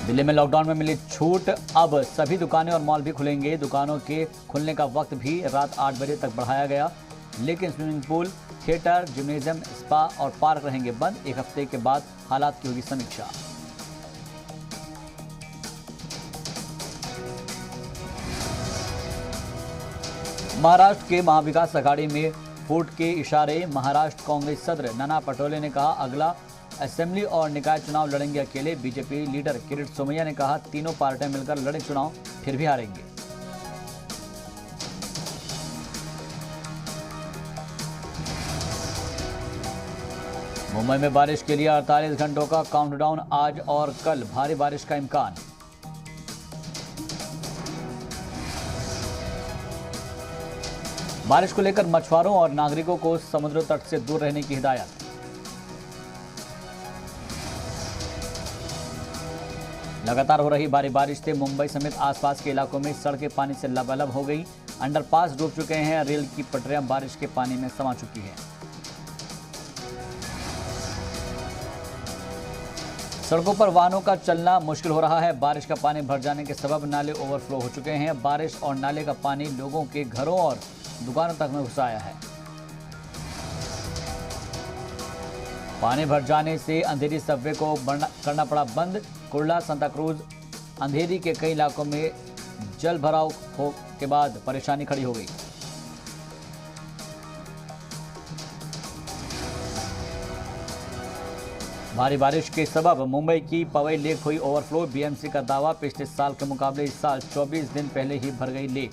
दिल्ली में लॉकडाउन में मिली छूट, अब सभी दुकानें और मॉल भी खुलेंगे। दुकानों के खुलने का वक्त भी रात 8 बजे तक बढ़ाया गया, लेकिन swimming pool, theatre, gymnasium, spa और पार्क रहेंगे बंद। एक हफ्ते के बाद हालात की होगी समीक्षा। महाराष्ट्र के महाविकास अघाड़ी में फूट के इशारे। महाराष्ट्र कांग्रेस सदर नाना पटोले ने कहा, अगला असेंबली और निकाय चुनाव लड़ेंगे अकेले। बीजेपी लीडर किरीट सोमैया ने कहा, तीनों पार्टियां मिलकर लड़े चुनाव, फिर भी हारेंगे। मुंबई में बारिश के लिए 48 घंटों का काउंटडाउन, आज और कल भारी बारिश का इम्कान। बारिश को लेकर मछुआरों और नागरिकों को समुद्र तट से दूर रहने की हिदायत। लगातार हो रही भारी बारिश से मुंबई समेत आसपास के इलाकों में सड़कें पानी से लबालब हो गई। अंडरपास डूब चुके हैं, रेल की पटरियां बारिश के पानी में समा चुकी हैं। सड़कों पर वाहनों का चलना मुश्किल हो रहा है। बारिश का पानी भर जाने के सबब नाले ओवरफ्लो हो चुके हैं। बारिश और नाले का पानी लोगों के घरों और दुकानों तक में घुस आया है। पानी भर जाने से अंधेरी सबवे को करना पड़ा बंद। कुर्ला, सांता क्रूज, अंधेरी के कई इलाकों में जल भराव के बाद परेशानी खड़ी हो गई। भारी बारिश के सबब मुंबई की पवई लेक हुई ओवरफ्लो। बीएमसी का दावा, पिछले साल के मुकाबले इस साल 24 दिन पहले ही भर गई लेक।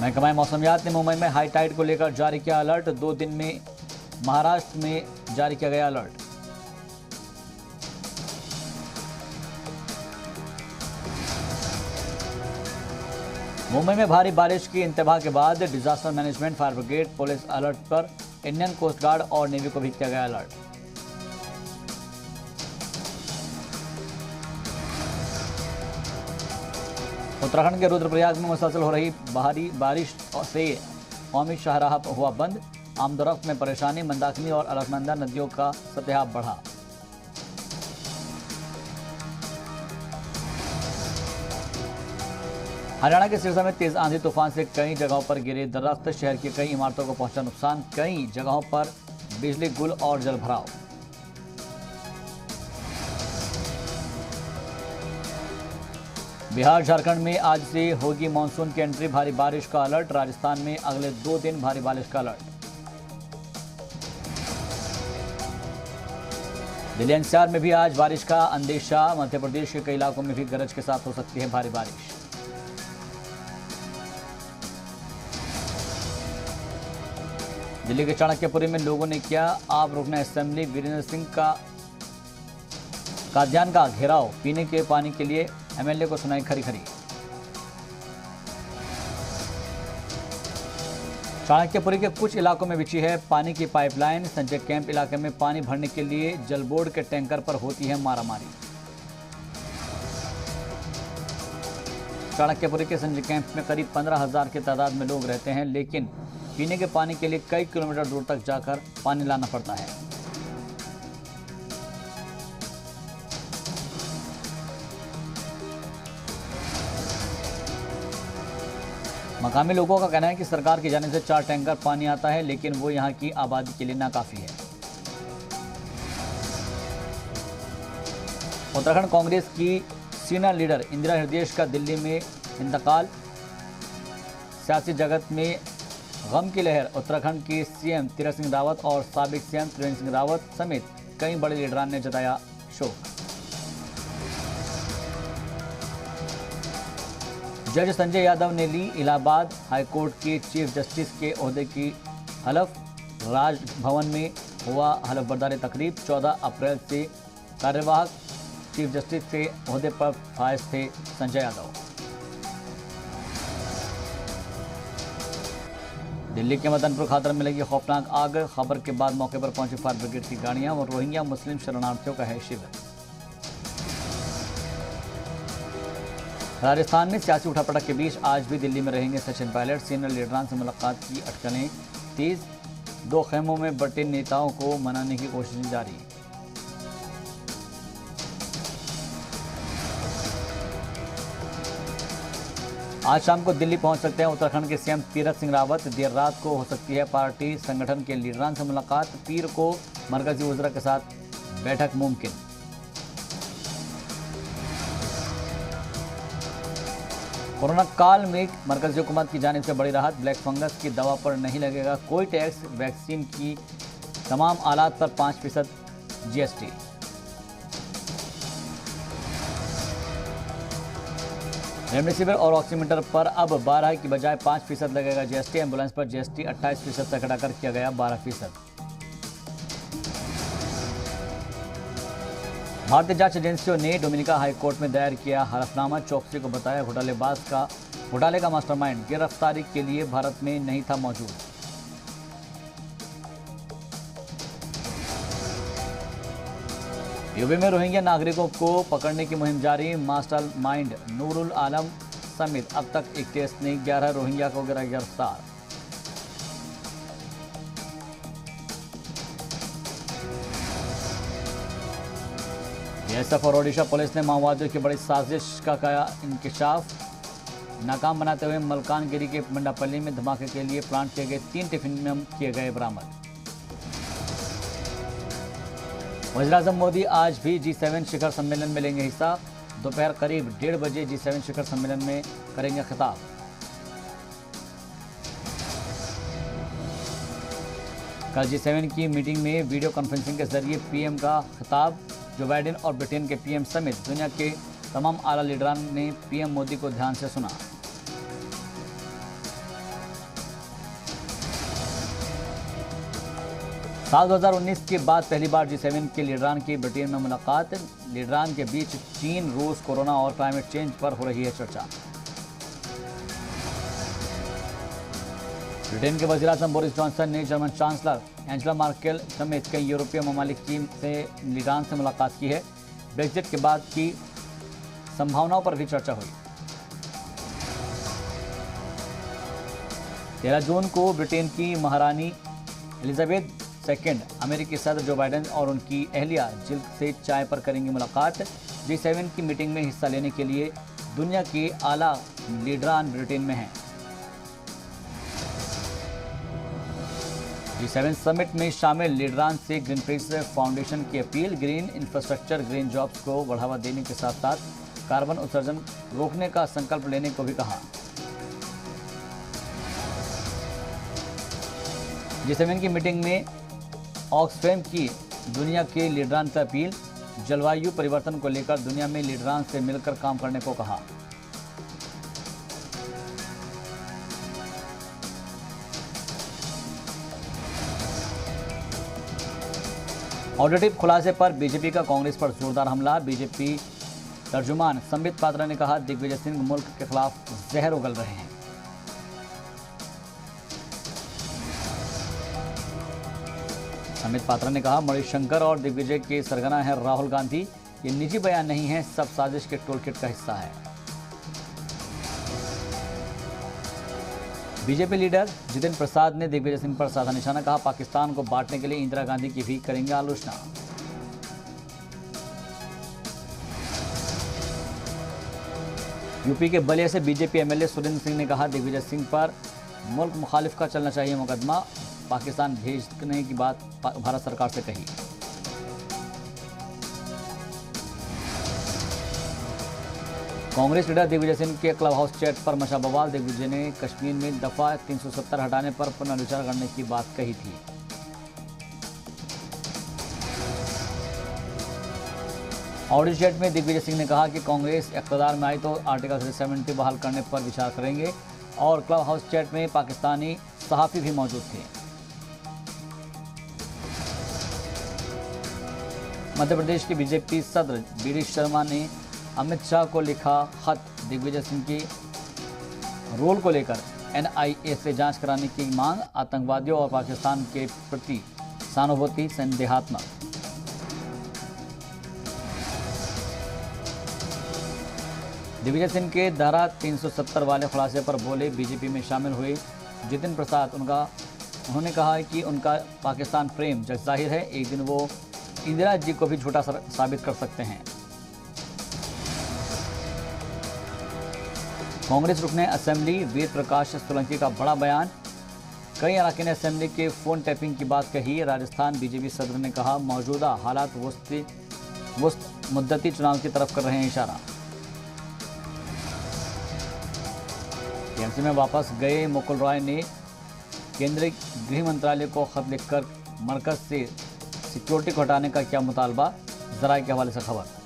महकमा मौसमियात ने मुंबई में हाई टाइड को लेकर जारी किया अलर्ट। 2 दिन में महाराष्ट्र में जारी किया गया अलर्ट। मुंबई में भारी बारिश की इंतबाह के बाद disaster management, fire brigade, police alert पर। इंडियन कोस्ट गार्ड और नेवी को भी किया गया अलर्ट। उत्तराखंड के रुद्रप्रयाग में मुसलसल हो रही भारी बारिश से कौमी शाहराह हुआ बंद। आमदोरफ्त में परेशानी। मंदाकिनी और अलकनंदा नदियों का सतह बढ़ा। हरियाणा के सिरसा में तेज आंधी तूफान से कई जगहों पर गिरे दरख्त। शहर की कई इमारतों को पहुंचा नुकसान। कई जगहों पर बिजली गुल और जल भराव। बिहार, झारखंड में आज से होगी मानसून की एंट्री। भारी बारिश का अलर्ट। राजस्थान में अगले 2 दिन भारी बारिश का अलर्ट। दिल्ली एनसीआर में भी आज बारिश का अंदेशा। मध्य प्रदेश के कई इलाकों में भी गरज के साथ हो सकती है भारी बारिश। दिल्ली के चाणक्यपुरी में लोगों ने किया आप रोकना असेंबली वीरेंद्र सिंह का काद्यान का घेराव। पीने के पानी के लिए एमएलए को सुनाई खरी खरी। चाणक्यपुरी के कुछ इलाकों में बिछी है पानी की पाइपलाइन। संजय कैंप इलाके में पानी भरने के लिए जल बोर्ड के टैंकर पर होती है मारामारी। चाणक्यपुरी के संजय कैंप में करीब 15,000 की तादाद में लोग रहते हैं, लेकिन पीने के पानी के लिए कई किलोमीटर दूर तक जाकर पानी लाना पड़ता है। मकामी लोगों का कहना है कि सरकार की जानिब से 4 टैंकर पानी आता है, लेकिन वो यहां की आबादी के लिए नाकाफी है। उत्तराखंड कांग्रेस की सीनियर लीडर इंदिरा हृदयेश का दिल्ली में इंतकाल। सियासी जगत में गम की लहर। उत्तराखंड के सीएम तीरथ सिंह रावत और साबिक सीएम त्रिवेंद्र सिंह रावत समेत कई बड़े लीडरान ने जताया शोक। जज संजय यादव ने ली इलाहाबाद हाईकोर्ट के चीफ जस्टिस के ओहदे की हलफ। राजभवन में हुआ हलफ बर्दारी तकरीब। 14 अप्रैल से कार्यवाहक चीफ जस्टिस के ओहदे पर फायज थे संजय यादव। दिल्ली के मदनपुर खातर में लगी खौफनाक आग। खबर के बाद मौके पर पहुंची फायर ब्रिगेड की गाड़ियां और रोहिंग्या मुस्लिम शरणार्थियों का है शिविर। राजस्थान में सियासी उठापटक के बीच आज भी दिल्ली में रहेंगे सचिन पायलट। सीनियर लीडरान से मुलाकात की अटकलें। तेज, 2 खेमों में बटे नेताओं को मनाने की कोशिश जारी। आज शाम को दिल्ली पहुंच सकते हैं उत्तराखंड के सीएम तीरथ सिंह रावत। देर रात को हो सकती है पार्टी संगठन के लीडरान से मुलाकात। पीर को मरकजी वज़रा के साथ बैठक मुमकिन। कोरोना काल में मरकजी हुकूमत की जानिब से बड़ी राहत। ब्लैक फंगस की दवा पर नहीं लगेगा कोई टैक्स। वैक्सीन की तमाम आलात पर 5% जीएसटी। रेमडेसिविर और ऑक्सीमीटर पर अब 12 की बजाय 5% लगेगा जीएसटी। एम्बुलेंस पर जीएसटी 28% तक घटाकर किया गया 12%। भारतीय जांच एजेंसियों ने डोमिनिका हाई कोर्ट में दायर किया हलफनामा। चौकसी को बताया घोटाले का मास्टरमाइंड। गिरफ्तारी के लिए भारत में नहीं था मौजूद। यूपी में रोहिंग्या नागरिकों को पकड़ने की मुहिम जारी। मास्टरमाइंड नूरुल आलम समेत अब तक 21 ने 11 रोहिंग्या को गिरफ्तार। बीएसएफ और ओडिशा पुलिस ने माओवादियों की बड़ी साजिश का किया इंकशाफ। नाकाम बनाते हुए मलकानगिरी के मंडापल्ली में धमाके के लिए प्लांट किए गए 3 टिफिन बम किए गए बरामद। वज़ीर-ए-आज़म मोदी आज भी G7 शिखर सम्मेलन में लेंगे हिस्सा। दोपहर करीब 1:30 बजे G7 शिखर सम्मेलन में करेंगे खिताब। कल G7 की मीटिंग में वीडियो कॉन्फ्रेंसिंग के जरिए पीएम का खिताब। जो बाइडेन और ब्रिटेन के पीएम समेत दुनिया के तमाम आला लीडरान ने पीएम मोदी को ध्यान से सुना। साल 2019 के बाद पहली बार G7 के लीडरान की ब्रिटेन में मुलाकात। लीडरान के बीच चीन, रूस, कोरोना और क्लाइमेट चेंज पर हो रही है चर्चा। ब्रिटेन के वज़ीर-ए-आज़म बोरिस जॉनसन ने जर्मन चांसलर एंजेला मार्केल समेत कई यूरोपीय ममालिक की लीडरान से मुलाकात की है। ब्रेक्जिट के बाद की संभावनाओं पर भी चर्चा हुई। 13 जून को ब्रिटेन की महारानी एलिजाबेथ II, अमेरिकी सदर जो बाइडेन और उनकी अहलिया जिल से चाय पर करेंगी मुलाकात। G7 की मीटिंग में हिस्सा लेने के लिए दुनिया के आला लीडरान ब्रिटेन में हैं। G7 समिट में शामिल लीडरान से ग्रीनपीस फाउंडेशन की appeal. Green infrastructure, green jobs को बढ़ावा देने के साथ साथ कार्बन उत्सर्जन रोकने का संकल्प लेने को भी कहा। G7 की मीटिंग में ऑक्सफैम की दुनिया के लीडरान से अपील। जलवायु परिवर्तन को लेकर दुनिया में लीडरान से मिलकर काम करने को कहा। ऑडिटिव खुलासे पर बीजेपी का कांग्रेस पर जोरदार हमला। बीजेपी तर्जुमान संबित पात्रा ने कहा दिग्विजय सिंह मुल्क के खिलाफ जहर उगल रहे हैं। संबित पात्रा ने कहा मणिशंकर और दिग्विजय के सरगना है राहुल गांधी। ये निजी बयान नहीं है, सब साजिश के टोलकिट का हिस्सा है। बीजेपी लीडर जितेंद्र प्रसाद ने दिग्विजय सिंह पर साधा निशाना। कहा पाकिस्तान को बांटने के लिए इंदिरा गांधी की भी करेंगे आलोचना। यूपी के बलिया से बीजेपी एमएलए सुरेंद्र सिंह ने कहा दिग्विजय सिंह पर मुल्क मुखालिफ का चलना चाहिए मुकदमा। पाकिस्तान भेजने की बात भारत सरकार से कही। कांग्रेस लीडर दिग्विजय सिंह के क्लब हाउस चैट पर मचा बवाल। दिग्विजय ने कश्मीर में दफा 370 हटाने पर पुनर्विचार करने की बात कही थी। ऑडियो चैट में दिग्विजय सिंह ने कहा कि कांग्रेस इक़्तिदार में आई तो आर्टिकल 370 बहाल करने पर विचार करेंगे। और क्लब हाउस चैट में पाकिस्तानी सहाफ़ी भी मौजूद थे। मध्य प्रदेश के बीजेपी सदर बीडी शर्मा ने अमित शाह को लिखा खत। दिग्विजय सिंह के रोल को लेकर एनआईए से जांच कराने की मांग। आतंकवादियों और पाकिस्तान के प्रति सहानुभूति संदेहात्मक। दिग्विजय सिंह के धारा 370 वाले खुलासे पर बोले बीजेपी में शामिल हुए जितेंद्र प्रसाद। उनका उन्होंने कहा है कि उनका पाकिस्तान प्रेम जग जाहिर है, एक दिन वो इंदिरा जी को भी झूठा साबित कर सकते हैं। कांग्रेस रुकने असेंबली, वीर प्रकाश सोलंकी का बड़ा बयान। कई अरकान असेंबली के फोन टैपिंग की बात कही। राजस्थान बीजेपी सदर ने कहा, मौजूदा हालात वस्त मुद्दती चुनाव की तरफ कर रहे हैं इशारा। टीएमसी में वापस गए मुकुल रॉय ने केंद्रीय गृह मंत्रालय को खत लिखकर मरकज से सिक्योरिटी को हटाने का किया मुतालबा। जराये के हवाले से खबर।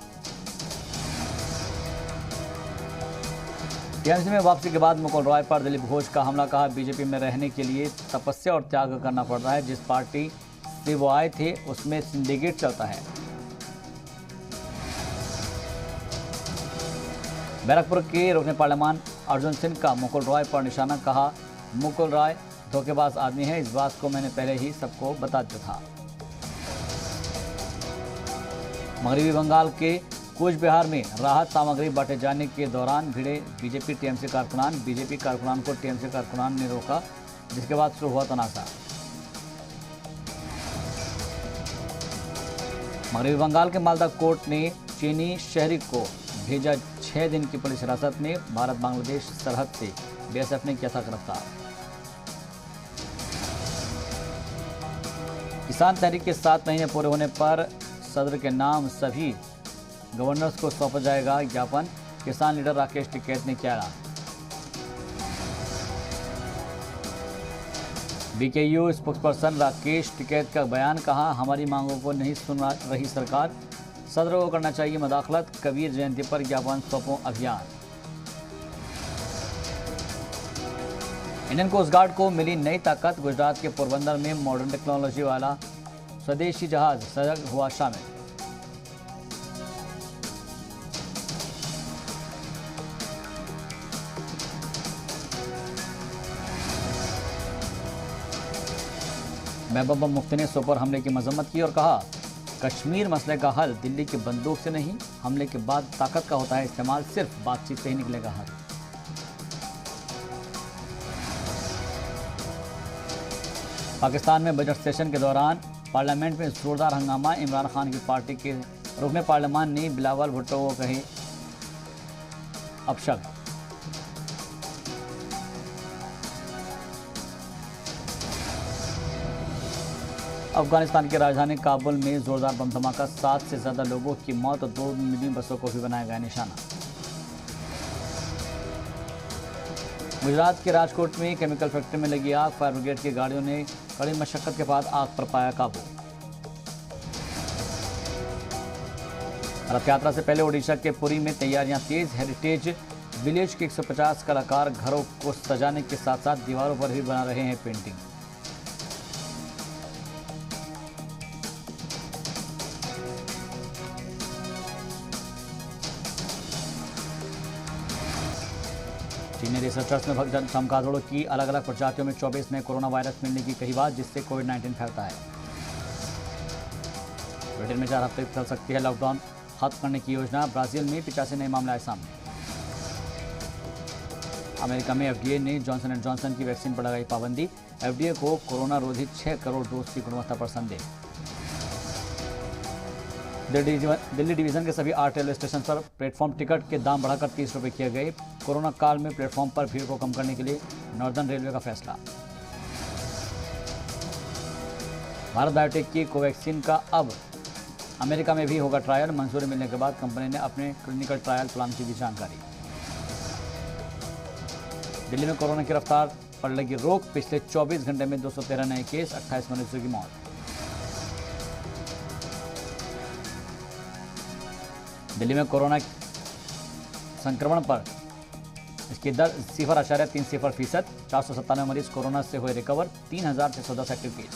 टीएमसी में वापसी के बाद मुकुल रॉय पर दिलीप घोष का हमला। कहा, बीजेपी में रहने के लिए तपस्या और त्याग करना पड़ रहा है। जिस पार्टी से वो आए थे उसमें सिंडिकेट चलता है। बैरकपुर के रुकने पार्लियामान अर्जुन सिंह का मुकुल रॉय पर निशाना। कहा, मुकुल रॉय धोखेबाज आदमी है, इस बात को मैंने पहले ही सबको बता दिया था। मगरबी बंगाल के कूच बिहार में राहत सामग्री बांटे जाने के दौरान भिड़े बीजेपी टीएमसी कारकुनान। बीजेपी कारकुनान को टीएमसी कारकुनान ने रोका, जिसके बाद शुरू हुआ तनाज़ा। मगरबी बंगाल के मालदा कोर्ट ने चीनी शहरी को भेजा 6 दिन की पुलिस हिरासत में। भारत बांग्लादेश सरहद से बीएसएफ ने किया था गिरफ्तार। किसान तहरीक के 7 महीने पूरे होने पर सदर के नाम सभी गवर्नर्स को सौंपा जाएगा ज्ञापन। किसान लीडर राकेश टिकैत ने किया ऐलान। बीकेयू स्पोक्सपर्सन राकेश टिकैत का बयान। कहा, हमारी मांगों को नहीं सुन रही सरकार, सदर को करना चाहिए मदाखलत। कबीर जयंती पर ज्ञापन सौंपो अभियान। इंडियन कोस्ट गार्ड को मिली नई ताकत। गुजरात के पोरबंदर में मॉडर्न टेक्नोलॉजी वाला स्वदेशी जहाज सजग हुआ शामिल। महबूबा मुफ्ती ने सोपोर हमले की मजम्मत की और कहा, कश्मीर मसले का हल दिल्ली की बंदूक से नहीं, हमले के बाद ताकत का होता है इस्तेमाल, सिर्फ बातचीत से ही निकलेगा हल। पाकिस्तान में बजट सेशन के दौरान पार्लियामेंट में जोरदार हंगामा। इमरान खान की पार्टी के रुकने पार्लियामान ने बिलावल भुट्टो को कहे अपशब्द। अफगानिस्तान की राजधानी काबुल में जोरदार बम धमाका। 7 से ज्यादा लोगों की मौत और 2 मिनी बसों को भी बनाया गया निशाना। गुजरात के राजकोट में केमिकल फैक्ट्री में लगी आग। फायर ब्रिगेड की गाड़ियों ने कड़ी मशक्कत के बाद आग पर पाया काबू। रथ यात्रा से पहले ओडिशा के पुरी में तैयारियां तेज। हेरिटेज विलेज के 150 कलाकार घरों को सजाने के साथ साथ दीवारों पर भी बना रहे हैं पेंटिंग। चीनी रिसर्चर्स ने भक्त चमगादड़ों की अलग अलग प्रजातियों में 24 नए कोरोना वायरस मिलने की कही बात, जिससे कोविड-19 फैलता है। ब्रिटेन में 4 हफ्ते चल सकती है लॉकडाउन खत्म करने की योजना। ब्राजील में 85 नए मामले आए सामने। अमेरिका में एफडीए ने जॉनसन एंड जॉनसन की वैक्सीन पर लगाई पाबंदी। एफडीए को कोरोना रोधी 6 करोड़ डोज की गुणवत्ता पर संदेह। दिल्ली डिवीजन के सभी 8 रेलवे स्टेशन पर प्लेटफॉर्म टिकट के दाम बढ़ाकर 30 रुपये किए गए। कोरोना काल में प्लेटफॉर्म पर भीड़ को कम करने के लिए नॉर्दर्न रेलवे का फैसला। भारत बायोटेक की कोवैक्सीन का अब अमेरिका में भी होगा ट्रायल। मंजूरी मिलने के बाद कंपनी ने अपने क्लिनिकल ट्रायल प्लान की दी जानकारी। दिल्ली में कोरोना की रफ्तार पर लगी रोक। पिछले 24 घंटे में 213 नए केस, 28 मरीजों की मौत। दिल्ली में कोरोना संक्रमण पर इसकी दर 0.30%। 497 मरीज कोरोना से हुए रिकवर। 3610 active case.